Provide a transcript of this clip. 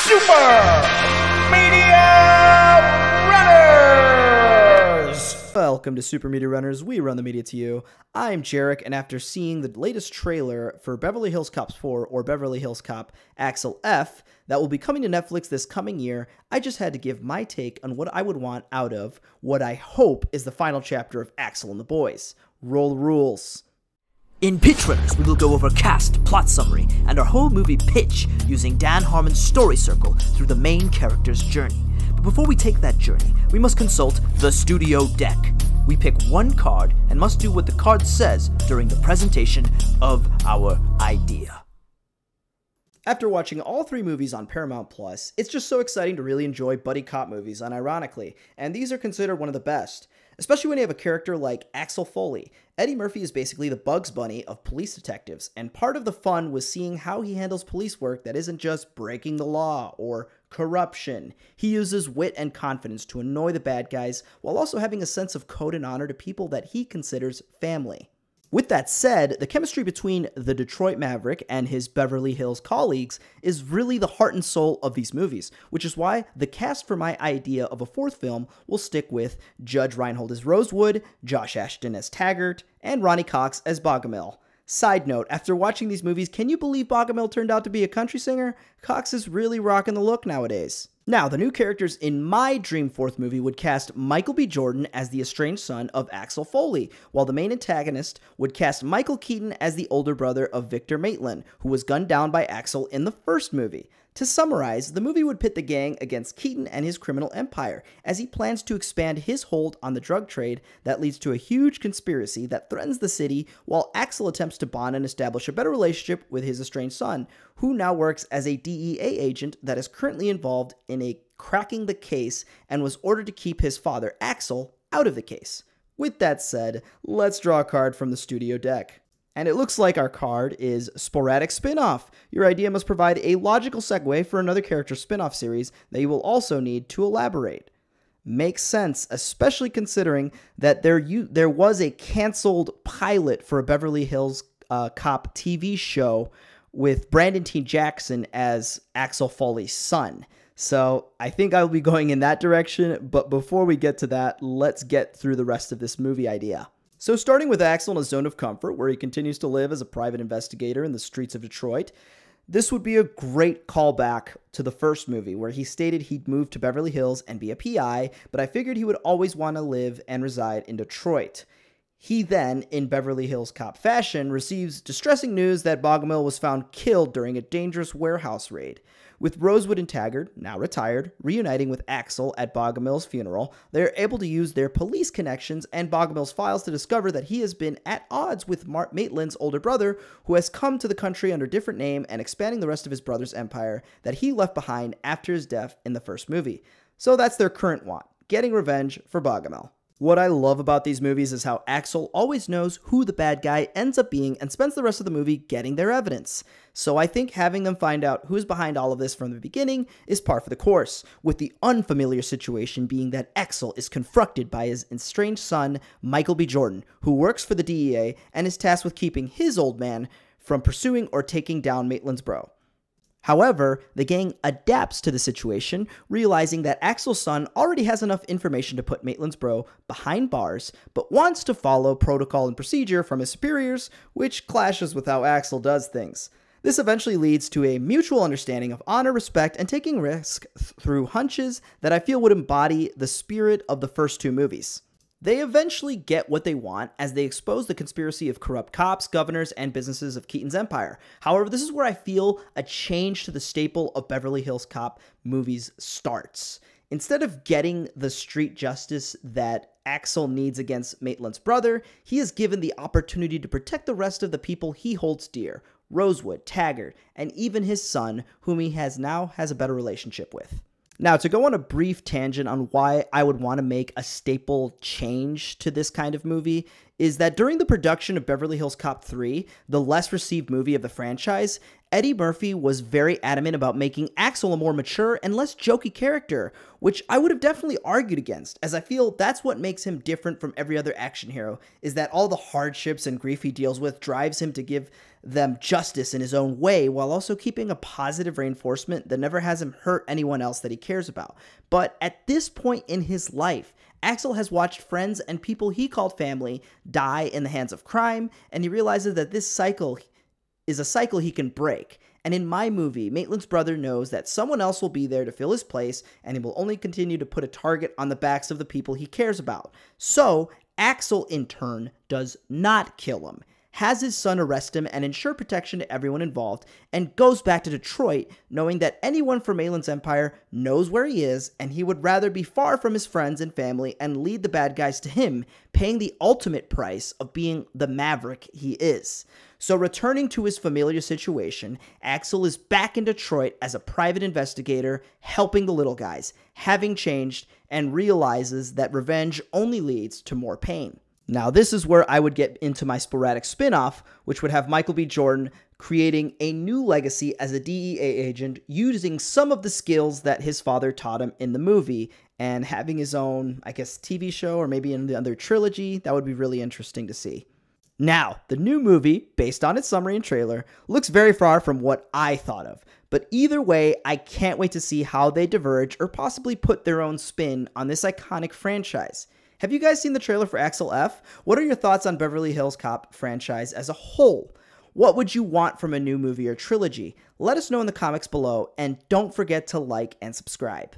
Super Media Runners! Welcome to Super Media Runners. We run the media to you. I'm Jarek, and after seeing the latest trailer for Beverly Hills Cops 4 or Beverly Hills Cop Axel F that will be coming to Netflix this coming year, I just had to give my take on what I would want out of what I hope is the final chapter of Axel and the Boys. Roll the rules. In Pitch Runners, we will go over cast, plot summary, and our whole movie pitch using Dan Harmon's story circle through the main character's journey. But before we take that journey, we must consult the studio deck. We pick one card and must do what the card says during the presentation of our idea. After watching all three movies on Paramount Plus, it's just so exciting to really enjoy buddy cop movies unironically, and these are considered one of the best. Especially when you have a character like Axel Foley. Eddie Murphy is basically the Bugs Bunny of police detectives, and part of the fun was seeing how he handles police work that isn't just breaking the law or corruption. He uses wit and confidence to annoy the bad guys while also having a sense of code and honor to people that he considers family. With that said, the chemistry between the Detroit Maverick and his Beverly Hills colleagues is really the heart and soul of these movies, which is why the cast for my idea of a fourth film will stick with Judge Reinhold as Rosewood, Josh Ashton as Taggart, and Ronny Cox as Bogomil. Side note, after watching these movies, can you believe Bogomil turned out to be a country singer? Cox is really rocking the look nowadays. Now, the new characters in my dream fourth movie would cast Michael B. Jordan as the estranged son of Axel Foley, while the main antagonist would cast Michael Keaton as the older brother of Victor Maitland, who was gunned down by Axel in the first movie. To summarize, the movie would pit the gang against Keaton and his criminal empire, as he plans to expand his hold on the drug trade that leads to a huge conspiracy that threatens the city, while Axel attempts to bond and establish a better relationship with his estranged son, who now works as a DEA agent that is currently involved in cracking the case and was ordered to keep his father, Axel, out of the case. With that said, let's draw a card from the studio deck. And it looks like our card is Sporadic Spin-Off. Your idea must provide a logical segue for another character spin-off series that you will also need to elaborate. Makes sense, especially considering that there was a canceled pilot for a Beverly Hills Cop TV show with Brandon T. Jackson as Axel Foley's son. So I think I will be going in that direction, but before we get to that, let's get through the rest of this movie idea. So starting with Axel in a zone of comfort, where he continues to live as a private investigator in the streets of Detroit, this would be a great callback to the first movie, where he stated he'd move to Beverly Hills and be a PI, but I figured he would always want to live and reside in Detroit. He then, in Beverly Hills Cop fashion, receives distressing news that Bogomil was found killed during a dangerous warehouse raid. With Rosewood and Taggart, now retired, reuniting with Axel at Bogomil's funeral, they are able to use their police connections and Bogomil's files to discover that he has been at odds with Maitland's older brother, who has come to the country under a different name and expanding the rest of his brother's empire that he left behind after his death in the first movie. So that's their current want, getting revenge for Bogomil. What I love about these movies is how Axel always knows who the bad guy ends up being and spends the rest of the movie getting their evidence. So I think having them find out who's behind all of this from the beginning is par for the course, with the unfamiliar situation being that Axel is confronted by his estranged son, Michael B. Jordan, who works for the DEA and is tasked with keeping his old man from pursuing or taking down Maitland's bro. However, the gang adapts to the situation, realizing that Axel's son already has enough information to put Maitland's bro behind bars, but wants to follow protocol and procedure from his superiors, which clashes with how Axel does things. This eventually leads to a mutual understanding of honor, respect, and taking risk through hunches that I feel would embody the spirit of the first two movies. They eventually get what they want as they expose the conspiracy of corrupt cops, governors, and businesses of Keaton's empire. However, this is where I feel a change to the staple of Beverly Hills Cop movies starts. Instead of getting the street justice that Axel needs against Maitland's brother, he is given the opportunity to protect the rest of the people he holds dear, Rosewood, Taggart, and even his son, whom he now has a better relationship with. Now, to go on a brief tangent on why I would want to make a staple change to this kind of movie is that during the production of Beverly Hills Cop 3, the less received movie of the franchise, Eddie Murphy was very adamant about making Axel a more mature and less jokey character, which I would have definitely argued against, as I feel that's what makes him different from every other action hero, is that all the hardships and grief he deals with drives him to give them justice in his own way, while also keeping a positive reinforcement that never has him hurt anyone else that he cares about. But at this point in his life, Axel has watched friends and people he called family die in the hands of crime, and he realizes that this cycle is a cycle he can break. And in my movie, Maitland's brother knows that someone else will be there to fill his place, and he will only continue to put a target on the backs of the people he cares about. So, Axel, in turn, does not kill him, has his son arrest him and ensure protection to everyone involved, and goes back to Detroit, knowing that anyone from Maitland's empire knows where he is, and he would rather be far from his friends and family and lead the bad guys to him, paying the ultimate price of being the maverick he is. So returning to his familiar situation, Axel is back in Detroit as a private investigator, helping the little guys, having changed, and realizes that revenge only leads to more pain. Now, this is where I would get into my sporadic spin-off, which would have Michael B. Jordan creating a new legacy as a DEA agent using some of the skills that his father taught him in the movie, and having his own, I guess, TV show, or maybe in the other trilogy. That would be really interesting to see. Now, the new movie, based on its summary and trailer, looks very far from what I thought of. But either way, I can't wait to see how they diverge or possibly put their own spin on this iconic franchise. Have you guys seen the trailer for Axel F? What are your thoughts on Beverly Hills Cop franchise as a whole? What would you want from a new movie or trilogy? Let us know in the comments below, and don't forget to like and subscribe.